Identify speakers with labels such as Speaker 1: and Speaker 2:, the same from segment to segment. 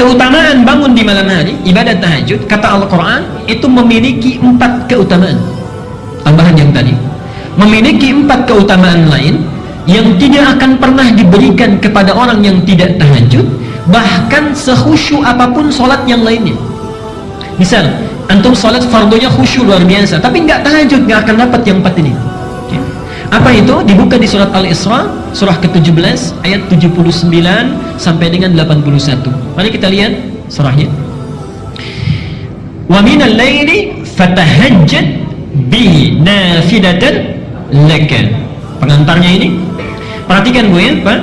Speaker 1: Keutamaan bangun di malam hari, ibadat tahajud, kata Al-Quran, itu memiliki 4 keutamaan. Tambahan yang tadi, memiliki 4 keutamaan lain yang tidak akan pernah diberikan kepada orang yang tidak tahajud, bahkan sekhusyuk apapun sholat yang lainnya. Misal, antum sholat fardunya khusyuk luar biasa, tapi nggak tahajud, nggak akan dapat yang 4 ini. Apa itu? Dibuka di surat Al-Isra, surah ke-17, ayat 79 sampai dengan 81. Mari kita lihat surahnya. Wa minal laili fatahajjad bihi nafilatan laka. Pengantarnya ini, perhatikan gue ya, Pak.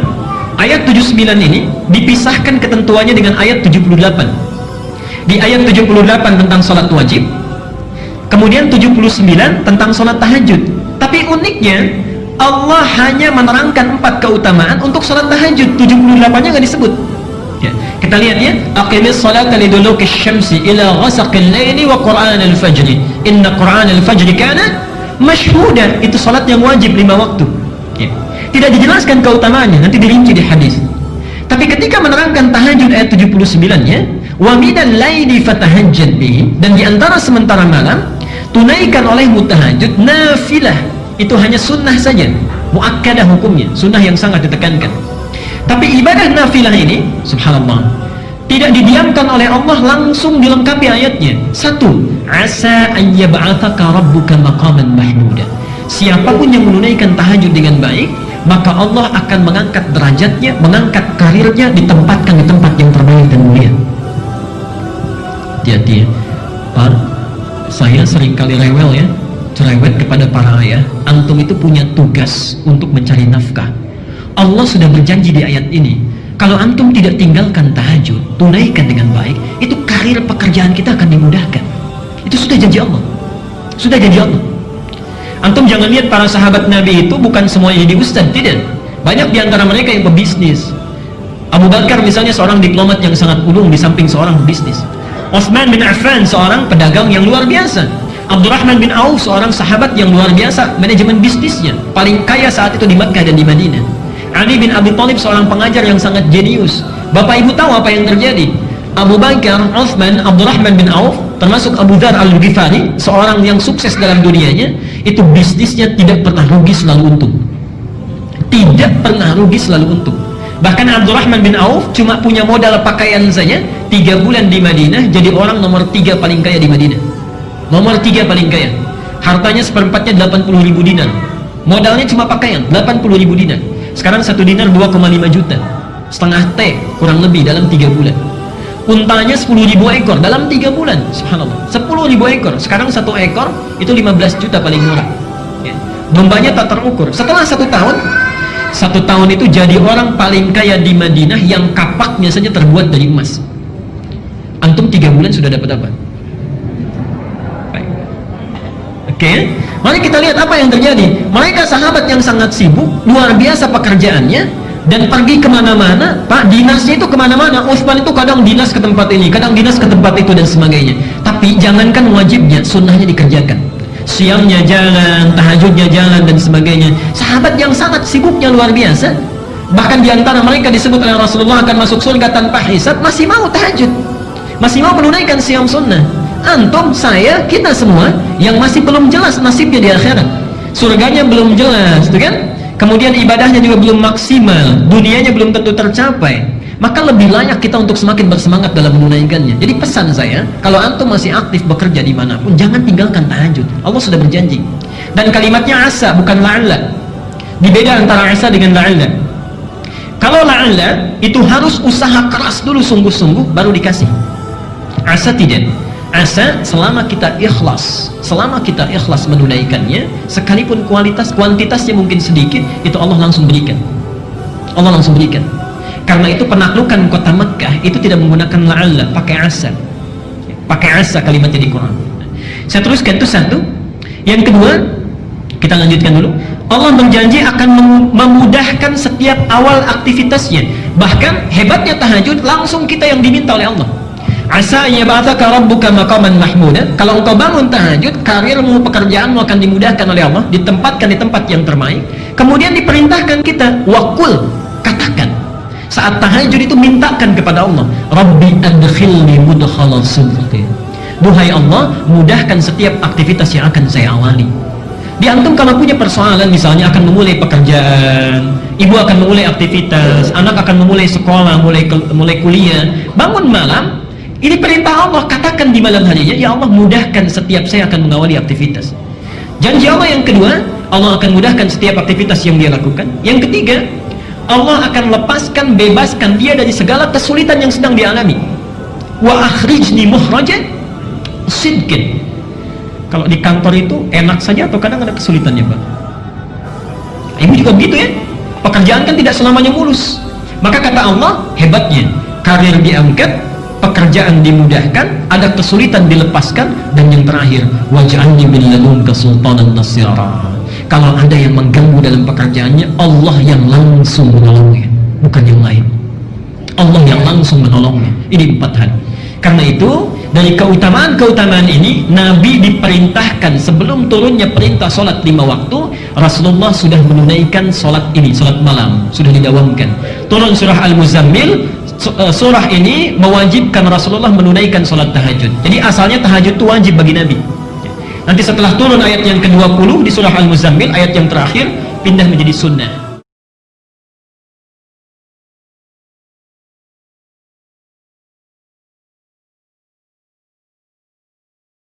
Speaker 1: Ayat 79 ini dipisahkan ketentuannya dengan ayat 78. Di ayat 78 tentang salat wajib, kemudian 79 tentang salat tahajud. Tapi uniknya, Allah hanya menerangkan 4 keutamaan untuk salat tahajud, 78-nya nggak disebut. Ya. Kita lihat ya, aqimis salata liduluki syamsi ila ghasaqil laili wa qur'anal fajri inna qur'anal fajri kana mashhuda. Itu salat yang wajib 5 waktu. Ya. Tidak dijelaskan keutamaannya, nanti dirinci di hadis. Tapi ketika menerangkan tahajud ayat 79-nya, wa minal laili fatahajjad bihi, dan di antara sementara malam tunaikan olehmu tahajud nafilah. Itu hanya sunnah saja, muakkadah hukumnya, sunnah yang sangat ditekankan. Tapi ibadah nafilah ini, subhanallah, tidak didiamkan oleh Allah, langsung dilengkapi ayatnya. 1. Asa an yab'athaka rabbuka maqaman mahmuda. Siapapun yang menunaikan tahajud dengan baik, maka Allah akan mengangkat derajatnya, mengangkat karirnya, ditempatkan di tempat yang terbaik dan mulia. Hati-hati ya, Pak, saya seringkali rewel ya, cerewet kepada para ayah. Antum itu punya tugas untuk mencari nafkah. Allah sudah berjanji di ayat ini, kalau antum tidak tinggalkan tahajud, tunaikan dengan baik, itu karir pekerjaan kita akan dimudahkan. Itu sudah janji Allah, sudah janji Allah. Antum jangan lihat para sahabat Nabi itu bukan semuanya jadi ustaz, tidak. Banyak diantara mereka yang pebisnis. Abu Bakar misalnya seorang diplomat yang sangat ulung di samping seorang pebisnis. Utsman bin Affan seorang pedagang yang luar biasa. Abdurrahman bin Auf seorang sahabat yang luar biasa manajemen bisnisnya, paling kaya saat itu di Makkah dan di Madinah. Ali bin Abi Thalib seorang pengajar yang sangat jenius. Bapak ibu tahu apa yang terjadi? Abu Bakar, Utsman, Abdurrahman bin Auf, termasuk Abu Dzar Al-Ghifari, seorang yang sukses dalam dunianya, itu bisnisnya tidak pernah rugi, selalu untung. Tidak pernah rugi, selalu untung. Bahkan Abdurrahman bin Auf cuma punya modal pakaian saja, 3 bulan di Madinah jadi orang nomor 3 paling kaya di Madinah. Nomor 3 paling kaya. Hartanya seperempatnya 80.000 dinar. Modalnya cuma pakaian, 80.000 dinar. Sekarang 1 dinar 2,5 juta. Setengah T kurang lebih dalam 3 bulan. Untanya 10.000 ekor dalam 3 bulan. Subhanallah. 10.000 ekor. Sekarang 1 ekor itu 15 juta paling murah. Ya. Dombanya tak terukur. Setelah 1 tahun, 1 tahun itu jadi orang paling kaya di Madinah yang kapaknya saja terbuat dari emas. Antum 3 bulan sudah dapat apa? Oke, mari kita lihat apa yang terjadi. Mereka sahabat yang sangat sibuk, luar biasa pekerjaannya, dan pergi kemana-mana. Pak, dinasnya itu kemana-mana. Utsman itu kadang dinas ke tempat ini, kadang dinas ke tempat itu, dan sebagainya. Tapi jangankan wajibnya, sunnahnya dikerjakan. Siangnya jalan, tahajudnya jalan, dan sebagainya. Sahabat yang sangat sibuknya luar biasa. Bahkan diantara mereka disebut oleh Rasulullah akan masuk surga tanpa hisab, masih mau tahajud, masih mau menunaikan siam sunnah. Antum, saya, kita semua yang masih belum jelas nasibnya di akhirat, surganya belum jelas, tuh kan? Kemudian ibadahnya juga belum maksimal, dunianya belum tentu tercapai, maka lebih layak kita untuk semakin bersemangat dalam menunaikannya. Jadi pesan saya, kalau antum masih aktif bekerja dimanapun, jangan tinggalkan tahajud. Allah sudah berjanji. Dan kalimatnya asa, bukan la'alla. Dibeda antara asa dengan la'alla. Kalau la'alla itu harus usaha keras dulu, sungguh-sungguh baru dikasih. Asa tidak. Asa selama kita ikhlas menunaikannya, sekalipun kuantitasnya mungkin sedikit, itu Allah langsung berikan. Allah langsung berikan. Karena itu penaklukan kota Mekkah itu tidak menggunakan la'alla, pakai asa. Pakai asa kalimatnya di Quran. Saya teruskan, itu satu. Yang kedua, kita lanjutkan dulu. Allah berjanji akan memudahkan setiap awal aktivitasnya. Bahkan hebatnya tahajud, langsung kita yang diminta oleh Allah. Asa yab'atsaka rabbuka maqaman mahmuda. Kalau engkau bangun tahajud, karirmu, pekerjaanmu akan dimudahkan oleh Allah, ditempatkan di tempat yang terbaik. Kemudian diperintahkan kita, waqul, katakan. Saat tahajud itu mintakan kepada Allah, Rabbi adkhilni mudkhala sidqin. Duhai Allah, mudahkan setiap aktivitas yang akan saya awali. Di antum kalau punya persoalan, misalnya akan memulai pekerjaan, ibu akan memulai aktivitas, anak akan memulai sekolah, mulai kuliah, bangun malam, ini perintah Allah, katakan di malam harinya, ya Allah mudahkan setiap saya akan mengawali aktivitas. Janji Allah yang kedua, Allah akan mudahkan setiap aktivitas yang dia lakukan. Yang ketiga, Allah akan lepaskan, bebaskan dia dari segala kesulitan yang sedang dialami. Wa akhrijni muhrajan sidqin. Kalau di kantor itu enak saja atau kadang ada kesulitannya, Pak? Ibu juga begitu ya. Pekerjaan kan tidak selamanya mulus. Maka kata Allah, hebatnya karir diangkat, pekerjaan dimudahkan, ada kesulitan dilepaskan, dan yang terakhir, waj'alni min ladunka sultanan nasira. Kalau ada yang mengganggu dalam pekerjaannya, Allah yang langsung menolongnya, bukan yang lain. Allah yang langsung menolongnya. Ini 4 hal. Karena itu, dari keutamaan-keutamaan ini, Nabi diperintahkan sebelum turunnya perintah sholat 5 waktu, Rasulullah sudah menunaikan sholat ini, sholat malam, sudah didawamkan. Turun surah Al-Muzammil, surah ini mewajibkan Rasulullah menunaikan sholat tahajud. Jadi asalnya tahajud itu wajib bagi Nabi. Nanti setelah turun ayat yang ke-20 di surah Al-Muzammil, ayat yang terakhir, pindah menjadi sunnah.